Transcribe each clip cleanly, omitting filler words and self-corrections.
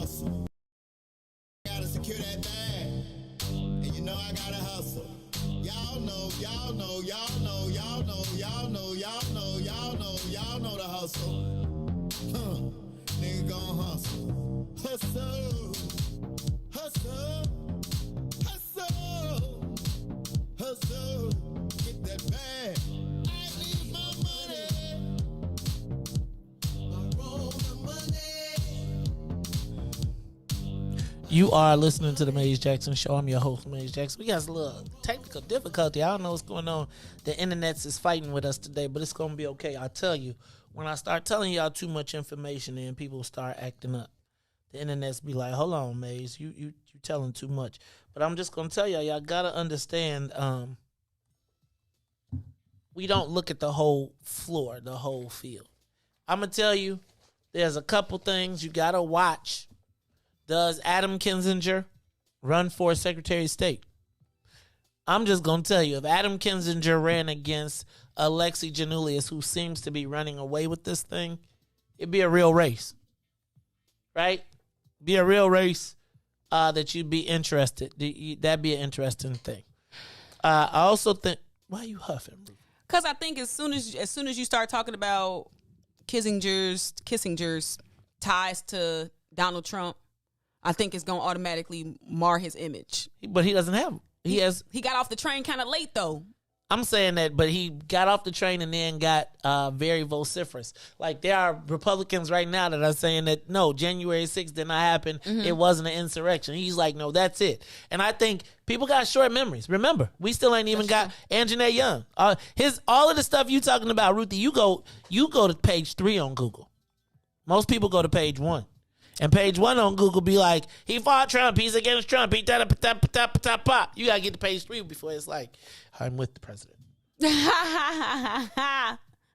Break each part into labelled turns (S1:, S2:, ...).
S1: hustle. Gotta secure that bag. And you know I gotta hustle. Y'all know the hustle. Nigga gon' hustle. Hustle. Get that bag. I need my money. I roll the money.
S2: You are listening to the Maze Jackson Show. I'm your host, Maze Jackson. We got a little technical difficulty. I don't know what's going on. The internet is fighting with us today, but it's going to be okay. I tell you, when I start telling y'all too much information and people start acting up, the internet's be like, hold on, Maze, you telling too much. But I'm just going to tell y'all got to understand, we don't look at the whole floor, the whole field. I'm going to tell you, there's a couple things you got to watch. Does Adam Kinzinger run for Secretary of State? I'm just going to tell you, if Adam Kinzinger ran against Alexi Janulius, who seems to be running away with this thing, it'd be a real race. Right? Be a real race that you'd be interested. That'd be an interesting thing. I also think, why are you huffing?
S3: Because I think as soon as you start talking about Kissinger's ties to Donald Trump, I think it's going to automatically mar his image.
S2: But he doesn't have them.
S3: He got off the train kind of late, though.
S2: I'm saying that, but he got off the train and then got very vociferous. Like, there are Republicans right now that are saying that, no, January 6th did not happen. Mm-hmm. It wasn't an insurrection. He's like, no, that's it. And I think people got short memories. Remember, we still ain't even got Anjanette Young. All of the stuff you talking about, Ruthie, you go to page 3 on Google. Most people go to page 1. And page 1 on Google be like, he fought Trump, he's against Trump, he pop. You gotta get to page 3 before it's like, I'm with the president.
S3: Okay.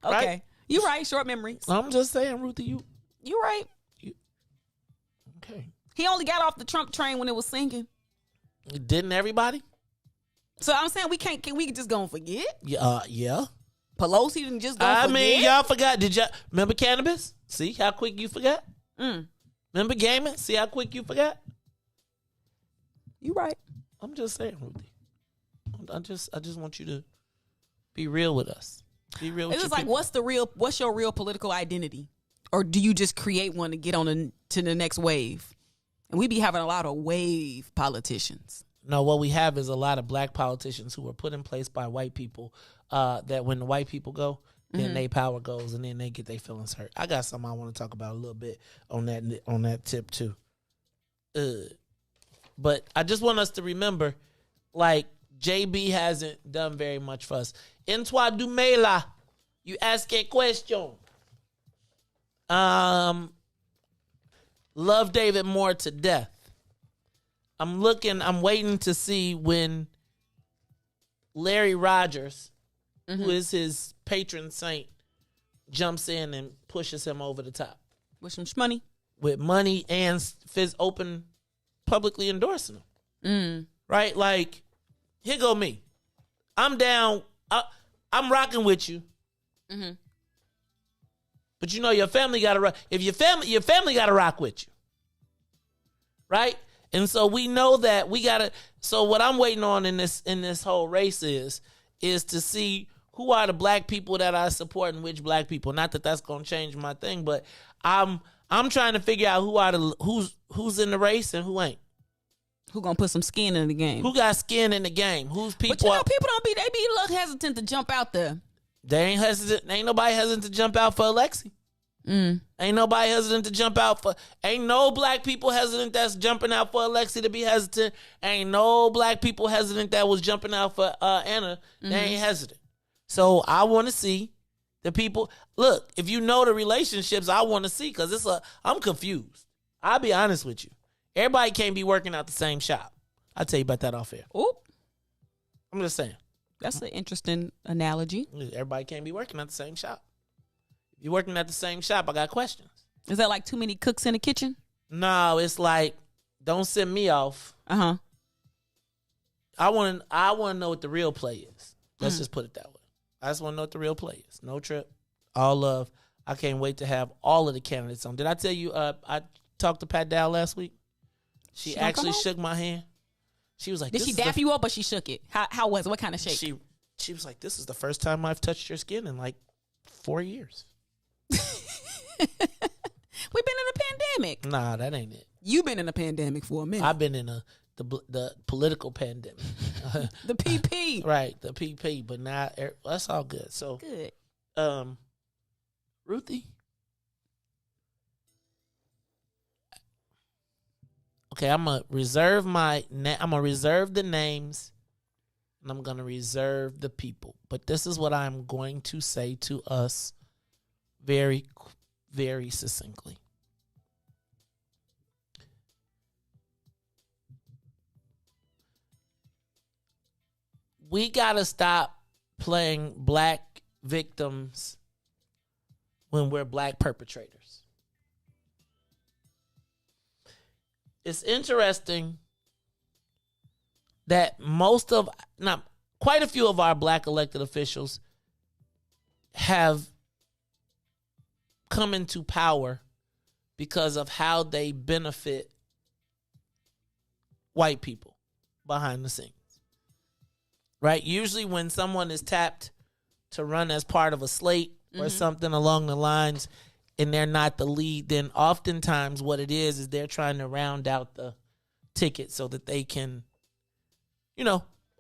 S2: Right?
S3: You right, short memories.
S2: I'm just saying, Ruthie,
S3: you right.
S2: Okay.
S3: He only got off the Trump train when it was sinking.
S2: Didn't everybody?
S3: So I'm saying we just gonna forget?
S2: Yeah.
S3: Pelosi didn't just go forget?
S2: I mean, y'all forgot. Did y'all remember cannabis? See how quick you forgot? Remember gaming? See how quick you forgot?
S3: You right.
S2: I'm just saying, Ruthie. I just want you to be real with us. Be real with us.
S3: It's like, what's your real political identity? Or do you just create one to get on to the next wave? And we be having a lot of wave politicians.
S2: No, what we have is a lot of black politicians who were put in place by white people that when the white people go, then they power goes, and then they get their feelings hurt. I got something I want to talk about a little bit on that tip too. But I just want us to remember, like, JB hasn't done very much for us. En toi Dumela, you ask a question. Love David Moore to death. I'm waiting to see when Larry Rogers, who is his patron saint, jumps in and pushes him over the top.
S3: With some money. With
S2: money and Fizz open publicly endorsing him. Right? Like, here go me. I'm down. I'm rocking with you. But you know your family got to rock. If your family got to rock with you. Right? And so we know that we got to. So what I'm waiting on in this whole race is to see who are the black people that I support and which black people. Not that that's going to change my thing, but I'm trying to figure out who's in the race and who ain't.
S3: Who gonna put some skin in the game?
S2: Who got skin in the game? Who's people?
S3: But you know, people they be a little hesitant to jump out there.
S2: They ain't hesitant. Ain't nobody hesitant to jump out for Alexi. Ain't nobody hesitant to jump out for. Ain't no black people hesitant that's jumping out for Alexi to be hesitant. Ain't no black people hesitant that was jumping out for Anna. They ain't hesitant. So I want to see the people. Look, if you know the relationships, I want to see because I'm confused. I'll be honest with you. Everybody can't be working out the same shop. I'll tell you about that off air.
S3: Oop.
S2: I'm just saying.
S3: That's an interesting analogy.
S2: Everybody can't be working at the same shop. If you're working at the same shop, I got questions.
S3: Is that like too many cooks in the kitchen?
S2: No, it's like, don't send me off. I want to know what the real play is. Let's just put it that way. I just want to know what the real play is. No trip. All love. I can't wait to have all of the candidates on. Did I tell you talked to Pat Dow last week? She
S3: don't come
S2: actually
S3: on?
S2: shook my hand. She was like,
S3: Did she dap you up or she shook it? How was it? What kind of shake?
S2: She was like, this is the first time I've touched your skin in like 4 years.
S3: We've been in a pandemic.
S2: Nah, that ain't it.
S3: You've been in a pandemic for a minute.
S2: I've been in the political pandemic.
S3: The PP.
S2: Right, the PP. But now that's all good. So
S3: Good.
S2: Ruthie. Okay, I'm gonna reserve the names, and I'm gonna reserve the people. But this is what I'm going to say to us, very, very succinctly. We gotta stop playing black victims when we're black perpetrators. It's interesting that quite a few of our black elected officials have come into power because of how they benefit white people behind the scenes. Right? Usually when someone is tapped to run as part of a slate or something along the lines, and they're not the lead, then oftentimes what it is they're trying to round out the ticket so that they can,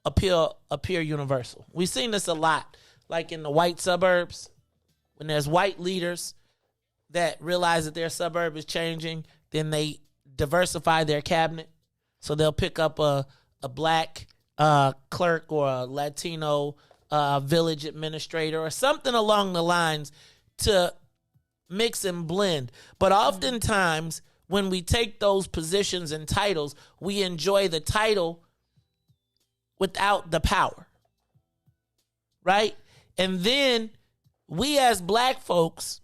S2: appear universal. We've seen this a lot, like in the white suburbs, when there's white leaders that realize that their suburb is changing, then they diversify their cabinet. So they'll pick up a black clerk or a Latino village administrator or something along the lines to mix and blend. But oftentimes when we take those positions and titles, we enjoy the title without the power. Right? And then we as black folks,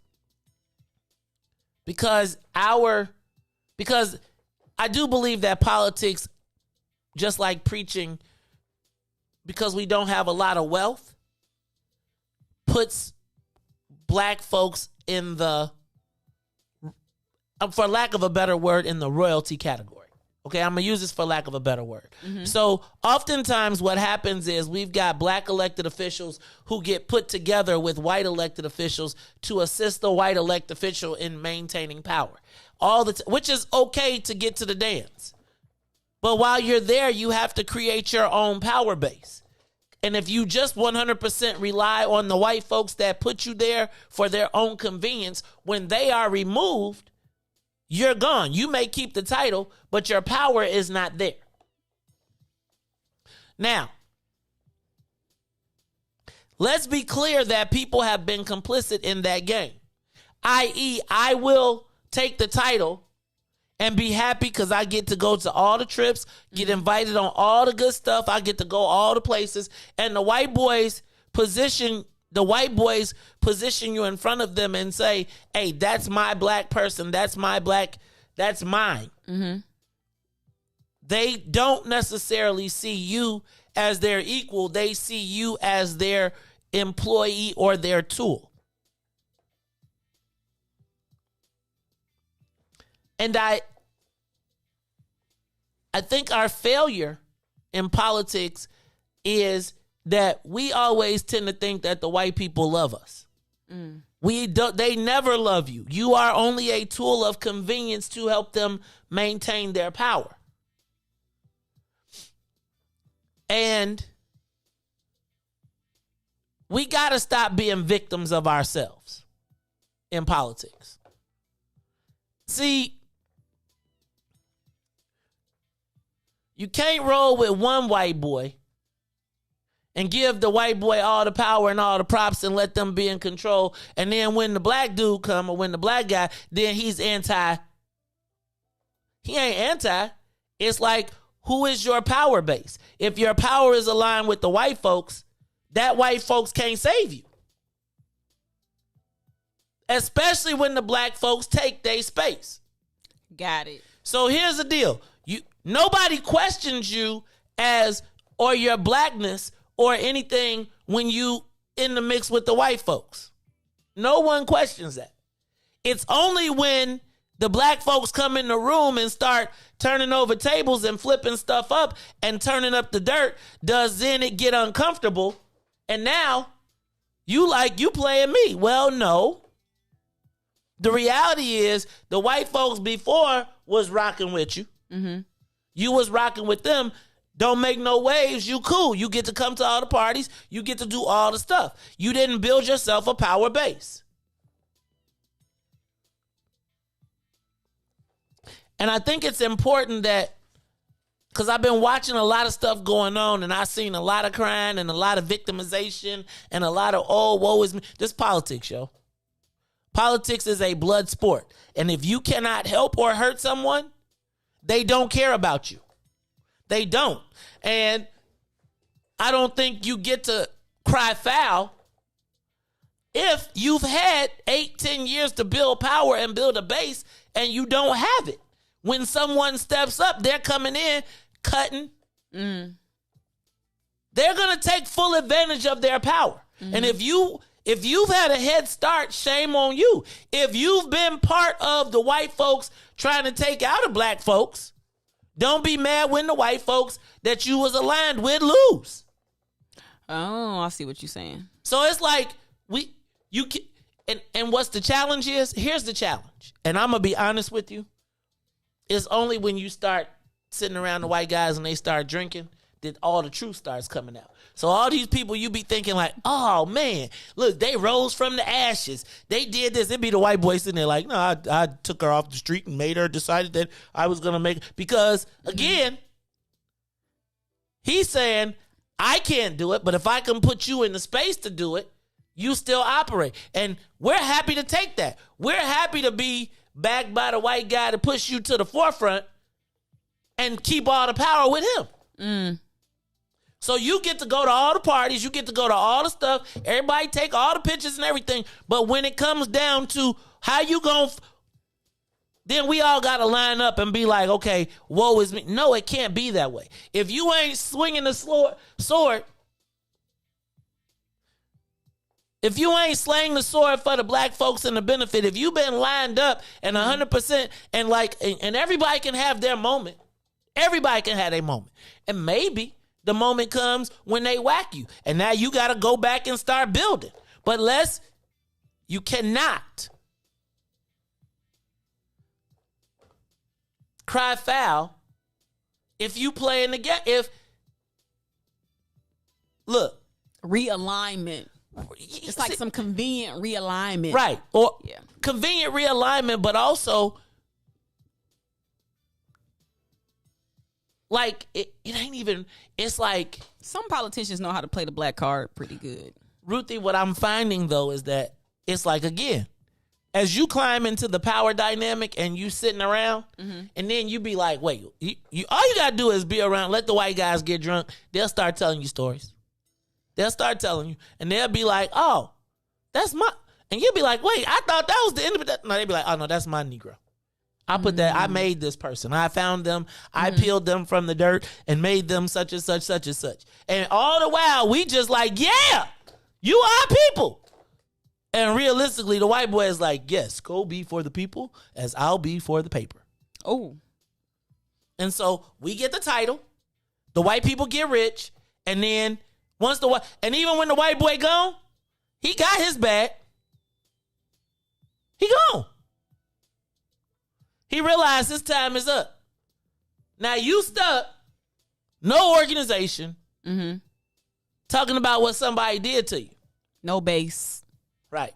S2: because I do believe that politics, just like preaching, because we don't have a lot of wealth, puts black folks in the, for lack of a better word, in the royalty category. Okay, I'm going to use this for lack of a better word. So oftentimes what happens is we've got black elected officials who get put together with white elected officials to assist the white elected official in maintaining power. Which is okay to get to the dance. But while you're there, you have to create your own power base. And if you just 100% rely on the white folks that put you there for their own convenience, when they are removed, you're gone. You may keep the title, but your power is not there. Now, let's be clear that people have been complicit in that game. I.e., I will take the title and be happy because I get to go to all the trips, get invited on all the good stuff. I get to go all the places. And the white boys position you in front of them and say, hey, that's my black person. That's mine. Mm-hmm. They don't necessarily see you as their equal. They see you as their employee or their tool. And I think our failure in politics is that we always tend to think that the white people love us. They never love you. You are only a tool of convenience to help them maintain their power. And we got to stop being victims of ourselves in politics. See, you can't roll with one white boy and give the white boy all the power and all the props and let them be in control. And then when the black dude come or when the black guy, then he's anti. He ain't anti. It's like, who is your power base? If your power is aligned with the white folks, that white folks can't save you. Especially when the black folks take their space.
S3: Got it.
S2: So here's the deal. Nobody questions you or your blackness or anything when you in the mix with the white folks. No one questions that. It's only when the black folks come in the room and start turning over tables and flipping stuff up and turning up the dirt, does then it get uncomfortable? And now you playing me. Well, no. The reality is the white folks before was rocking with you. Mm-hmm. You was rocking with them. Don't make no waves. You cool. You get to come to all the parties. You get to do all the stuff. You didn't build yourself a power base. And I think it's important that, because I've been watching a lot of stuff going on and I've seen a lot of crying and a lot of victimization and a lot of, oh, woe is me. This politics, yo. Politics is a blood sport. And if you cannot help or hurt someone, they don't care about you. They don't. And I don't think you get to cry foul if you've had 8-10 years to build power and build a base and you don't have it. When someone steps up, they're coming in, cutting. They're going to take full advantage of their power. And if you've had a head start, shame on you. If you've been part of the white folks trying to take out the black folks, don't be mad when the white folks that you was aligned with lose.
S3: Oh, I see what you're saying.
S2: So it's like and what's the challenge is? Here's the challenge. And I'm going to be honest with you. It's only when you start sitting around the white guys and they start drinking that all the truth starts coming out. So all these people, you be thinking like, oh, man, look, they rose from the ashes. They did this. It'd be the white boy sitting there like, no, I took her off the street and made her decided that I was going to make it. Because, again, he's saying, I can't do it, but if I can put you in the space to do it, you still operate. And we're happy to take that. We're happy to be backed by the white guy to push you to the forefront and keep all the power with him. So you get to go to all the parties, you get to go to all the stuff, everybody take all the pictures and everything, but when it comes down to how you going then we all got to line up and be like, okay, woe is me. No, it can't be that way. If you ain't swinging the sword, if you ain't slaying the sword for the black folks and the benefit, if you've been lined up and 100% and everybody can have their moment. Everybody can have their moment. And maybe the moment comes when they whack you. And now you got to go back and start building. But you cannot cry foul if you playing the game. Look.
S3: Realignment. It's like some convenient realignment.
S2: Right. Or convenient realignment, but also like it ain't even, it's like
S3: some politicians know how to play the black card pretty good.
S2: Ruthie, what I'm finding though is that it's like, again, as you climb into the power dynamic and you sitting around and then you be like, wait, you all you got to do is be around, let the white guys get drunk. They'll start telling you stories. They'll start telling you, and they'll be like, oh, that's my, and you'll be like, wait, I thought that was the end of it. No, they'll be like, oh, no, that's my Negro. I put that, I made this person. I found them, I peeled them from the dirt and made them such and such, such and such. And all the while, we just like, yeah, you are people. And realistically, the white boy is like, yes, go be for the people as I'll be for the paper.
S3: Oh.
S2: And so we get the title, the white people get rich, and then and even when the white boy gone, he got his bag. He gone. He realized his time is up. Now you stuck, no organization, talking about what somebody did to you.
S3: No base.
S2: Right.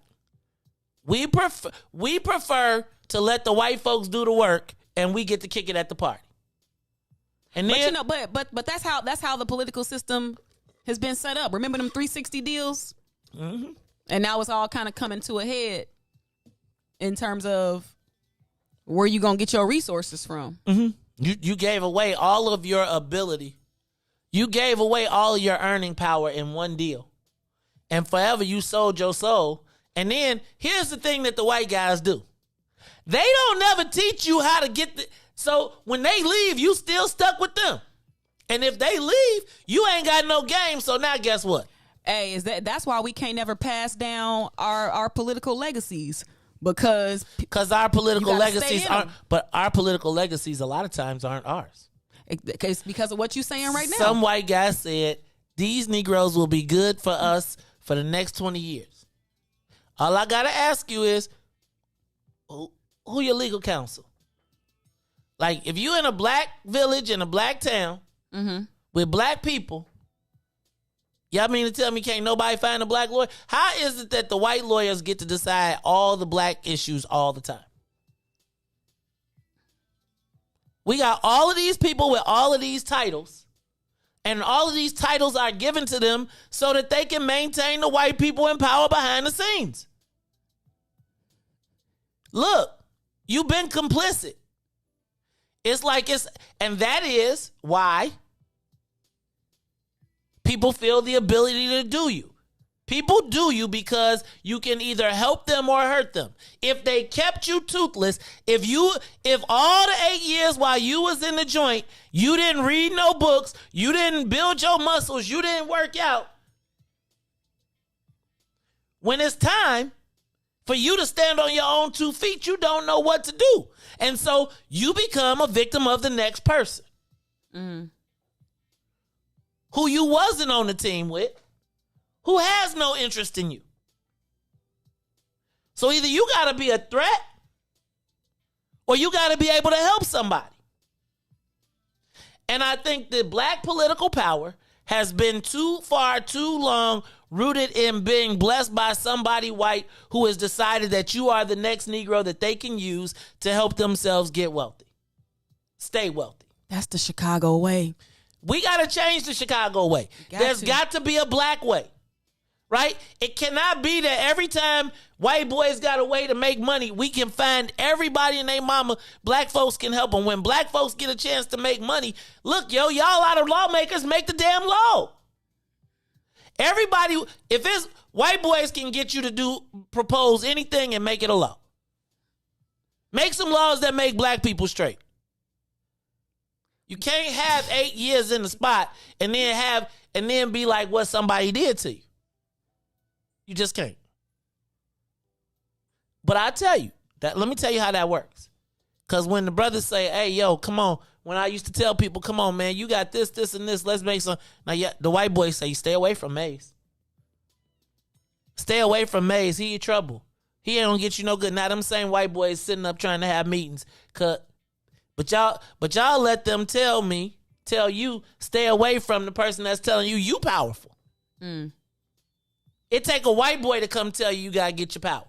S2: We prefer to let the white folks do the work and we get to kick it at the party. And then,
S3: but that's how the political system has been set up. Remember them 360 deals? And now it's all kind of coming to a head in terms of where you gonna get your resources from.
S2: You gave away all of your ability. You gave away all of your earning power in one deal. And forever you sold your soul. And then here's the thing that the white guys do. They don't never teach you how to get so when they leave, you still stuck with them. And if they leave, you ain't got no game. So now guess what?
S3: Hey, that's why we can't never pass down our political legacies. because
S2: our political
S3: You gotta stay
S2: legacies
S3: in 'em.
S2: aren't. But our political legacies a lot of times aren't ours.
S3: it's because of what you're saying right now.
S2: Some white guy said these Negroes will be good for us for the next 20 years. All I gotta ask you is, who your legal counsel? Like, if you in a black village in a black town with black people, y'all mean to tell me can't nobody find a black lawyer? How is it that the white lawyers get to decide all the black issues all the time? We got all of these people with all of these titles, and all of these titles are given to them so that they can maintain the white people in power behind the scenes. Look, you've been complicit. And that is why people feel the ability to do you. People do you because you can either help them or hurt them. If they kept you toothless, if all the 8 years while you was in the joint, you didn't read no books, you didn't build your muscles, you didn't work out, when it's time for you to stand on your own 2 feet, you don't know what to do. And so you become a victim of the next person who you wasn't on the team with, who has no interest in you. So either you got to be a threat or you got to be able to help somebody. And I think that black political power has been too long rooted in being blessed by somebody white who has decided that you are the next Negro that they can use to help themselves get wealthy, stay wealthy.
S3: That's the Chicago way.
S2: We got to change the Chicago way. There's got to be a black way, right? It cannot be that every time white boys got a way to make money, we can find everybody and their mama, black folks can help them. When black folks get a chance to make money, look, y'all out of lawmakers, make the damn law. Everybody, if it's white boys can get you to propose anything and make it a law. Make some laws that make black people straight. You can't have 8 years in the spot and then be like what somebody did to you. You just can't. But I tell you that. Let me tell you how that works. Because when the brothers say, "Hey, yo, come on," when I used to tell people, "Come on, man, you got this, this, and this. Let's make some." Now, yeah, the white boys say, "Stay away from Maze. Stay away from Maze. He in trouble. He ain't gonna get you no good." Now, them same white boys sitting up trying to have meetings. But y'all let them tell you, stay away from the person that's telling you powerful. It take a white boy to come tell you gotta get your power.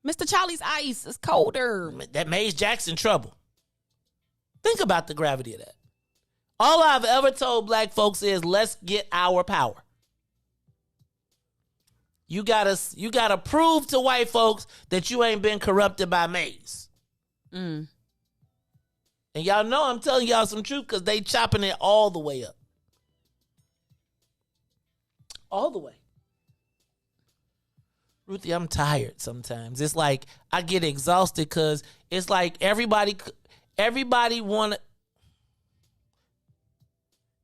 S3: Mr. Charlie's ice is colder.
S2: That Maze Jackson trouble. Think about the gravity of that. All I've ever told black folks is, let's get our power. You gotta prove to white folks that you ain't been corrupted by Maze. And y'all know I'm telling y'all some truth because they chopping it all the way up. All the way. Ruthie, I'm tired sometimes. It's like I get exhausted because it's like everybody want to.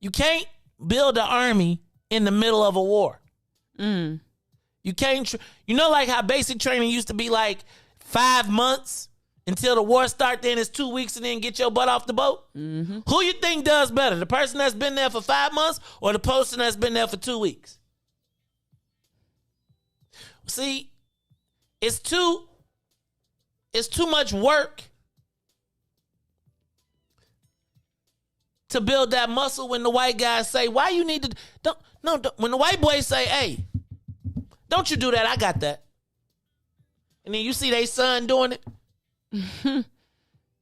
S2: You can't build an army in the middle of a war. You can't. Like how basic training used to be like 5 months until the war start. Then it's 2 weeks and then get your butt off the boat. Who you think does better? The person that's been there for 5 months or the person that's been there for 2 weeks? See, it's too much work to build that muscle when the white guys say, why you need to, don't, when the white boys say, hey, don't you do that, I got that. And then you see they son doing it.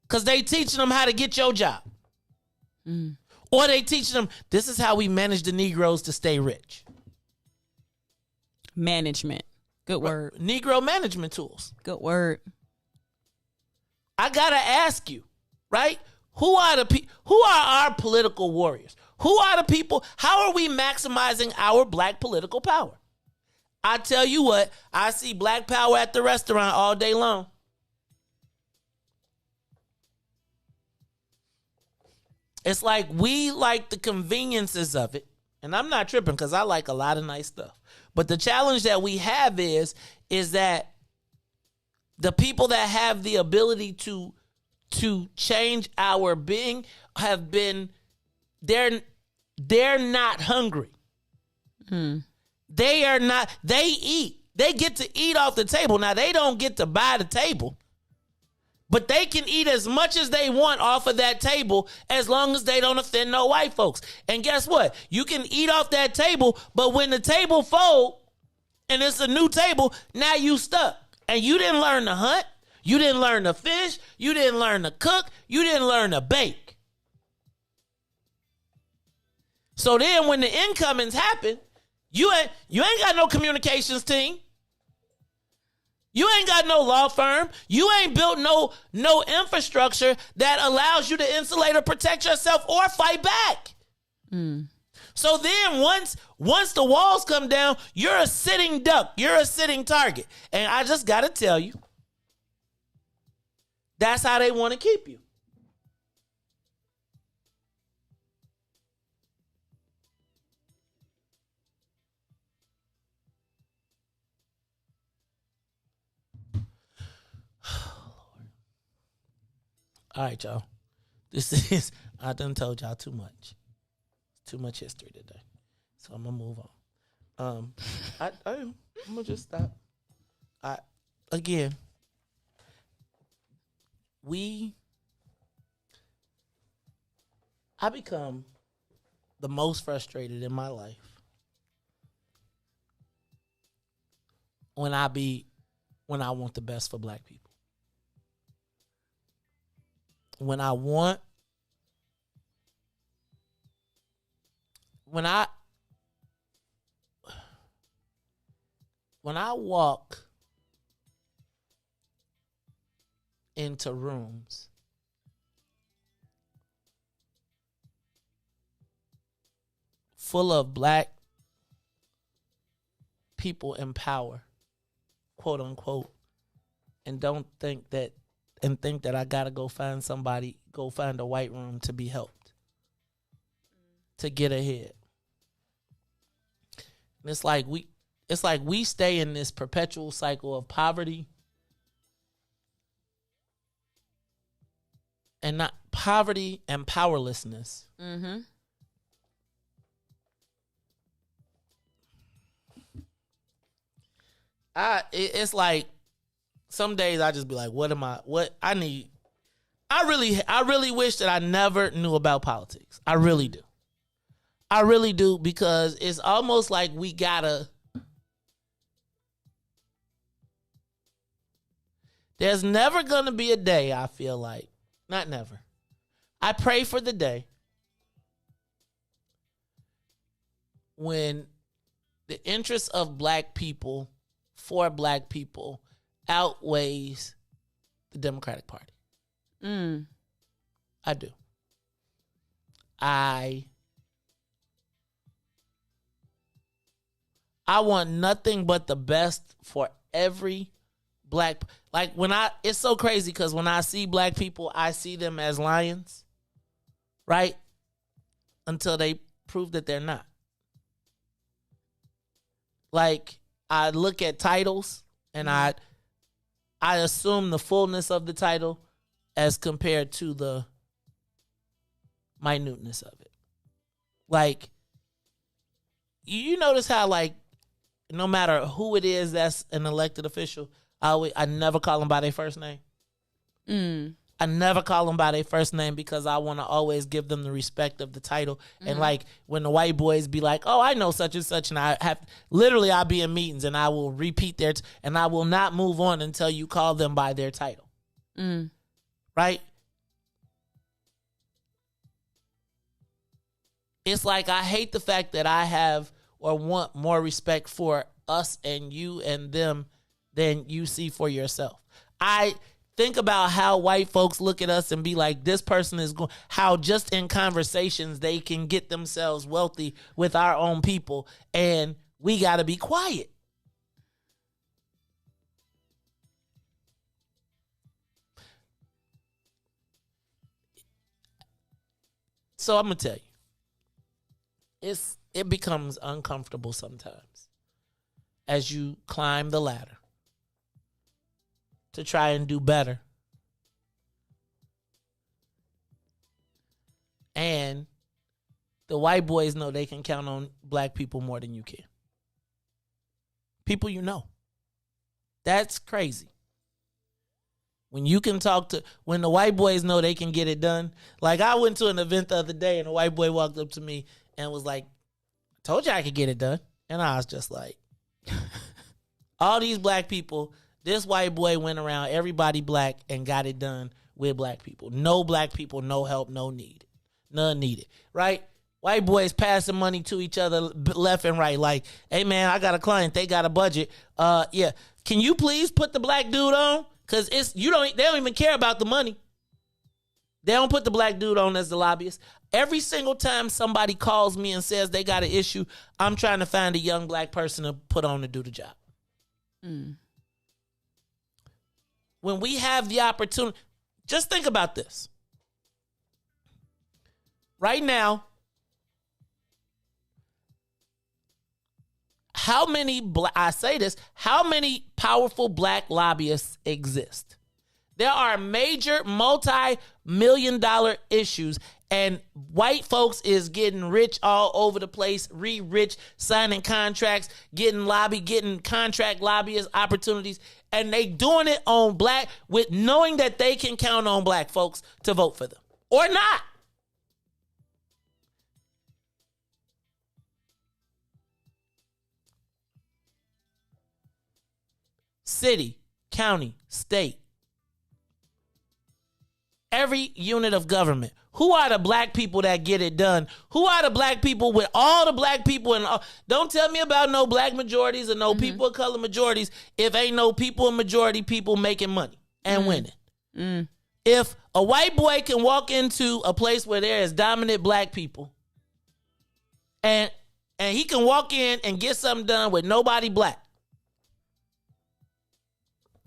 S2: Because they teaching them how to get your job. Or they teaching them, this is how we manage the Negroes to stay rich.
S3: Management. Good word.
S2: Negro management tools.
S3: Good word.
S2: I gotta ask you, right? Who are our political warriors? Who are the people? How are we maximizing our black political power? I tell you what, I see black power at the restaurant all day long. It's like we like the conveniences of it. And I'm not tripping because I like a lot of nice stuff. But the challenge that we have is that The people that have the ability to change our being have been, they're not hungry. They are not, they eat. They get to eat off the table. Now, they don't get to buy the table, but they can eat as much as they want off of that table as long as they don't offend no white folks. And guess what? You can eat off that table, but when the table fold and it's a new table, now you stuck. And you didn't learn to hunt. You didn't learn to fish. You didn't learn to cook. You didn't learn to bake. So then when the incomings happen, you ain't got no communications team. You ain't got no law firm. You ain't built no infrastructure that allows you to insulate or protect yourself or fight back. So then once the walls come down, you're a sitting duck. You're a sitting target. And I just got to tell you, that's how they want to keep you. All right, y'all. I done told y'all too much. Too much history today. So I'm going to move on. I'm going to just stop. Again, I become the most frustrated in my life when I want the best for black people. When I walk into rooms full of black people in power, quote unquote, and think that I gotta go find a white room to be helped, to get ahead. And it's like we stay in this perpetual cycle of poverty and not poverty and powerlessness. It's like some days I just be like, what I need. I really wish that I never knew about politics. I really do, because it's almost like we gotta. There's never gonna be a day, I feel like, not never. I pray for the day when the interests of black people for black people outweighs the Democratic Party. I do. I want nothing but the best for every black. Like it's so crazy because when I see black people, I see them as lions, right? Until they prove that they're not. Like I look at titles and I assume the fullness of the title as compared to the minuteness of it. Like, you notice how, like, no matter who it is that's an elected official, I never call them by their first name. I never call them by their first name because I want to always give them the respect of the title. And like when the white boys be like, oh, I know such and such, and I'll be in meetings and I will repeat and I will not move on until you call them by their title. Right? It's like I hate the fact that I have or want more respect for us and you and them than you see for yourself. I think about how white folks look at us and be like, this person is going, how just in conversations they can get themselves wealthy with our own people, and we got to be quiet. So I'm going to tell you, it becomes uncomfortable sometimes as you climb the ladder to try and do better. And the white boys know they can count on black people more than you can. People you know. That's crazy. When you can talk to, when the white boys know they can get it done. Like I went to an event the other day and a white boy walked up to me and was like, I told you I could get it done. And I was just like, all these black people, this white boy went around everybody black and got it done with black people. No black people, no help, no need. None needed, right? White boys passing money to each other left and right. Like, hey man, I got a client. They got a budget. Yeah. Can you please put the black dude on? Cause they don't even care about the money. They don't put the black dude on as the lobbyist. Every single time somebody calls me and says they got an issue, I'm trying to find a young black person to put on to do the job. When we have the opportunity, just think about this. Right now, how many powerful black lobbyists exist? There are major multi-million-dollar issues, and white folks is getting rich all over the place, rich, signing contracts, getting contract lobbyist opportunities, and they doing it on black with knowing that they can count on black folks to vote for them or not. City, county, state, every unit of government. Who are the black people that get it done? Who are the black people with all the black people? And don't tell me about no black majorities or no people of color majorities if ain't no people in majority people making money and winning. If a white boy can walk into a place where there is dominant black people and he can walk in and get something done with nobody black,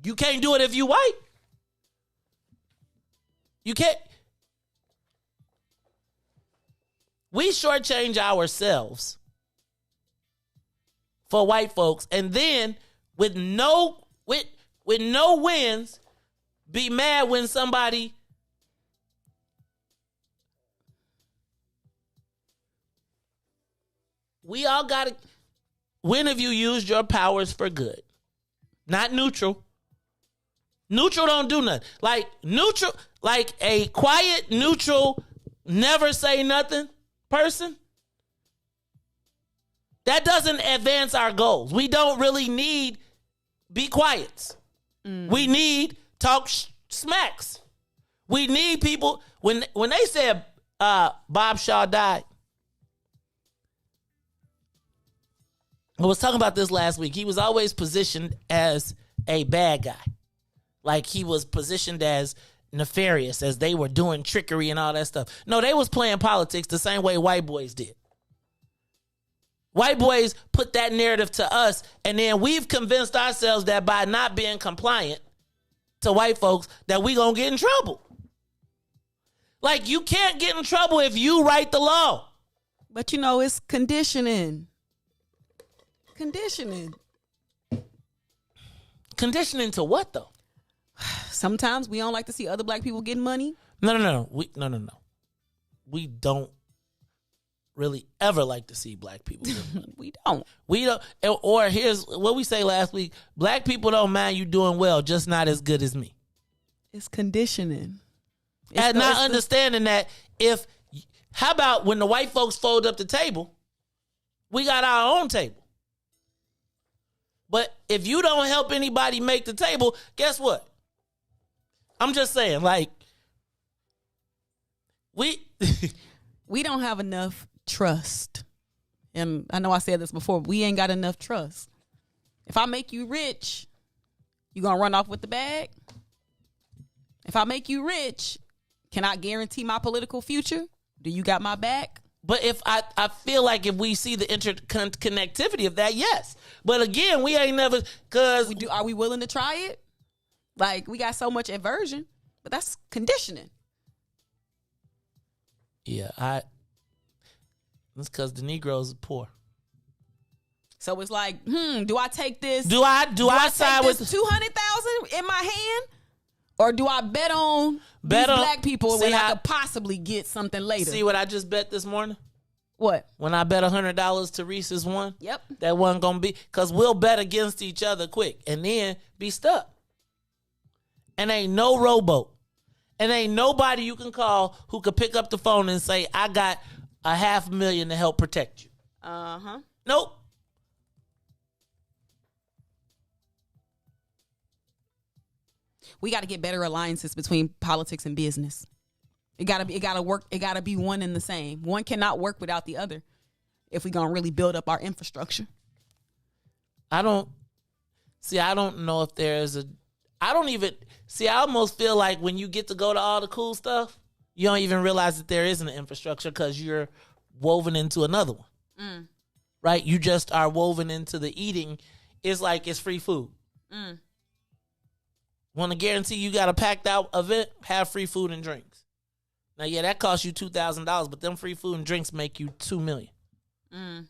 S2: you can't do it if you white. You can't. We shortchange ourselves for white folks, and then with no wins, be mad when somebody we all gotta. When have you used your powers for good? Not neutral. Neutral don't do nothing. Like neutral, like a quiet, neutral, never say nothing person. That doesn't advance our goals. We don't really need be quiets. We need talk smacks. We need people. When they said Bob Shaw died, I was talking about this last week. He was always positioned as a bad guy. Like he was positioned as nefarious, as they were doing trickery and all that stuff. No, they was playing politics the same way white boys did. White boys put that narrative to us, and then we've convinced ourselves that by not being compliant to white folks that we gonna get in trouble. Like you can't get in trouble if you write the law.
S3: But it's conditioning. Conditioning
S2: to what though?
S3: Sometimes we don't like to see other black people getting money.
S2: No. We don't really ever like to see black people getting money. We don't. Or here's what we say last week. Black people don't mind you doing well, just not as good as me.
S3: It's conditioning.
S2: And not understanding that how about when the white folks fold up the table, we got our own table. But if you don't help anybody make the table, guess what? I'm just saying, like, we
S3: don't have enough trust. And I know I said this before, but we ain't got enough trust. If I make you rich, you gonna run off with the bag? If I make you rich, can I guarantee my political future? Do you got my back?
S2: But if I feel like if we see the interconnectivity of that, yes. But again, we ain't never, because
S3: are we willing to try it? Like, we got so much aversion, but that's conditioning.
S2: Yeah, it's because the Negroes are poor.
S3: So it's like, do I take this?
S2: Do I side with
S3: $200,000 in my hand, or do I bet on these black people when I could possibly get something later?
S2: See what I just bet this morning?
S3: What?
S2: When I bet $100 to Reese's one?
S3: Yep.
S2: That wasn't going to be, because we'll bet against each other quick and then be stuck. And ain't no rowboat. And ain't nobody you can call who could pick up the phone and say, I got $500,000 to help protect you.
S3: Uh-huh.
S2: Nope.
S3: We got to get better alliances between politics and business. It gotta work. It gotta be one and the same. One cannot work without the other if we're gonna really build up our infrastructure.
S2: I don't know if there's I almost feel like when you get to go to all the cool stuff, you don't even realize that there isn't an infrastructure because you're woven into another one. Right? You just are woven into the eating. It's like it's free food. Want to guarantee you got a packed out event, have free food and drinks. Now, yeah, that costs you $2,000, but them free food and drinks make you $2 million. And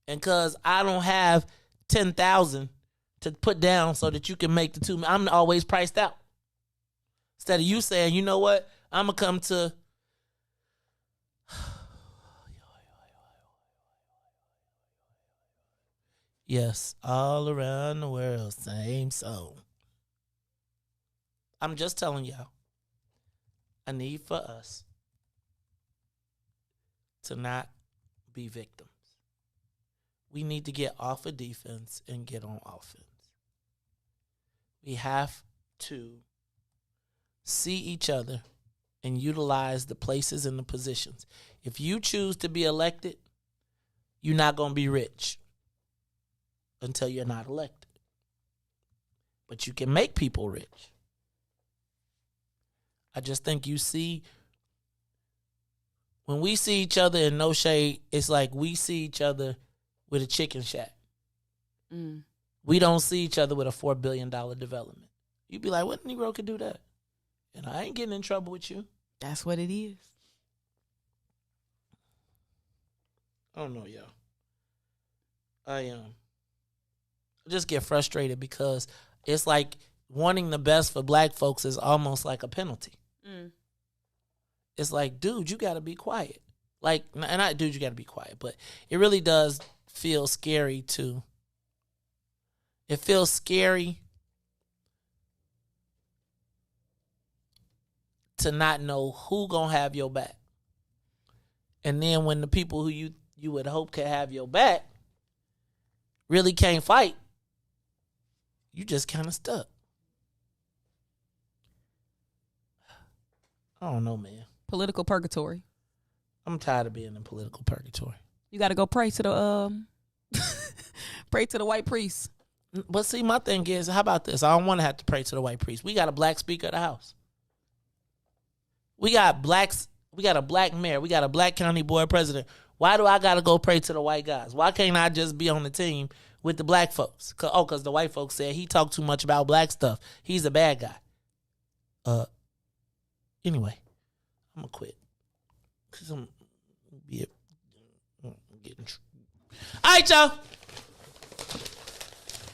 S2: because I don't have $10,000 to put down so that you can make the $2 million, I'm always priced out. Instead of you saying, you know what, I'm gonna come to. Yes, all around the world, same song. I'm just telling y'all. A need for us to not be victims. We need to get off of defense and get on offense. We have to see each other and utilize the places and the positions. If you choose to be elected, you're not going to be rich until you're not elected. But you can make people rich. I just think you see, when we see each other in no shade, it's like we see each other with a chicken shack. We don't see each other with a $4 billion development. You'd be like, what Negro could do that? And I ain't getting in trouble with you.
S3: That's what it is.
S2: I don't know, y'all. I just get frustrated because it's like wanting the best for black folks is almost like a penalty. It's like, dude, you got to be quiet. Like, and not dude, you got to be quiet, but it really does feel scary to. It feels scary to not know who gonna have your back, and then when the people who you would hope could have your back really can't fight, you just kind of stuck. I don't know, man.
S3: Political purgatory.
S2: I'm tired of being in political purgatory.
S3: You got to go pray to the pray to the white priest.
S2: But see, my thing is, how about this? I don't want to have to pray to the white priest. We got a black speaker of the house. We got blacks. We got a black mayor. We got a black county board president. Why do I got to go pray to the white guys? Why can't I just be on the team with the black folks? Because the white folks said he talked too much about black stuff. He's a bad guy. Anyway, I'm going to quit. Because I'm getting... All right, y'all.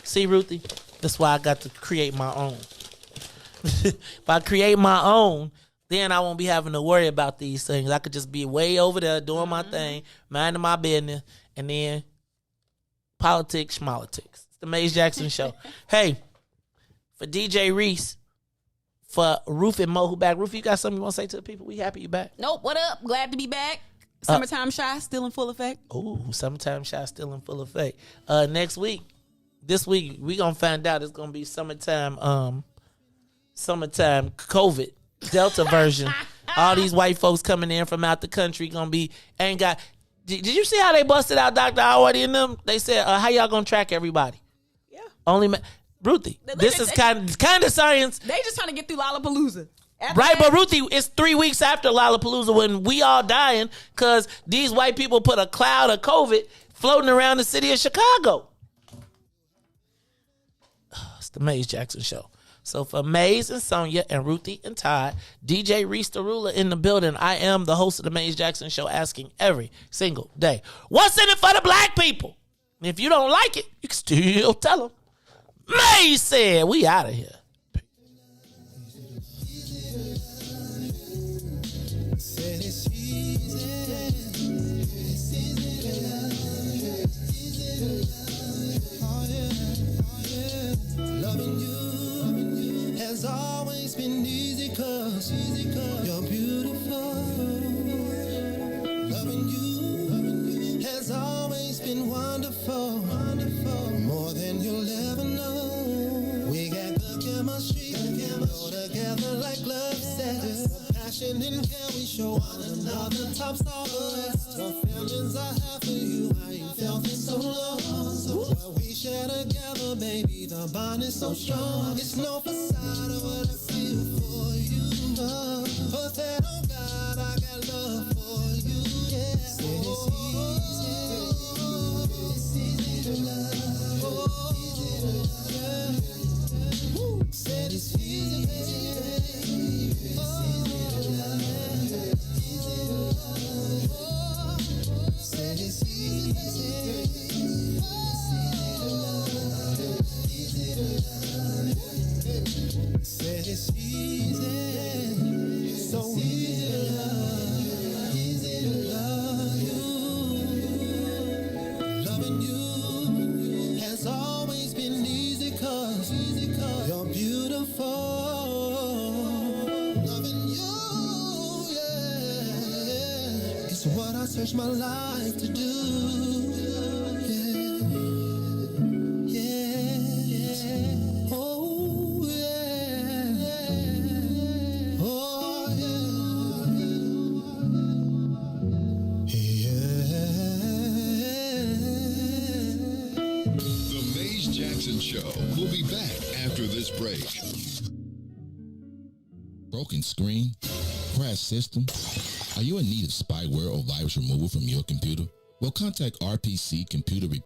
S2: See, Ruthie? That's why I got to create my own. If I create my own, then I won't be having to worry about these things. I could just be way over there doing my thing, minding my business, and then politics, schmolitics. It's the Maze Jackson Show. Hey, for DJ Reese, for Ruthie and Mo who back. Ruthie, you got something you want to say to the people? We happy you back?
S3: Nope. What up? Glad to be back. Summertime Shy still in full effect.
S2: Oh, Summertime Shy still in full effect. This week, we going to find out it's going to be summertime COVID, Delta version. All these white folks coming in from out the country going to be, did you see how they busted out Dr. Audrey and them? They said, how y'all going to track everybody? Yeah. Ruthie, this is kind of science.
S3: They just trying to get through Lollapalooza.
S2: Right, but Ruthie, it's 3 weeks after Lollapalooza when we all dying because these white people put a cloud of COVID floating around the city of Chicago. It's the Maze Jackson Show. So for Maze and Sonia and Ruthie and Todd, DJ Reese the Ruler in the building, I am the host of the Maze Jackson Show asking every single day, what's in it for the black people? And if you don't like it, you can still tell them. May said, we out of here.
S1: Loving you has always been easy cause you're beautiful. Loving you has always been wonderful. More than you'll ever know. We got good chemistry, go together like love says. Passion and care we show one another, tops all the rest. The feelings I have for you, I ain't felt in so long. What we share together, baby, the bond is so strong. It's no facade of what I feel for you. But that, oh God, I got love for you. Yeah. Say it's easy to love. Oh, yeah. Woo. Said it's easy to love. Said it's easy Said it's easy, so easy to love you. Loving you has always been easy cause you're beautiful. Loving you, yeah, it's what I search my life to do.
S4: Show. We'll be back after this break.
S5: Broken screen? Crash system? Are you in need of spyware or virus removal from your computer? Well, contact RPC Computer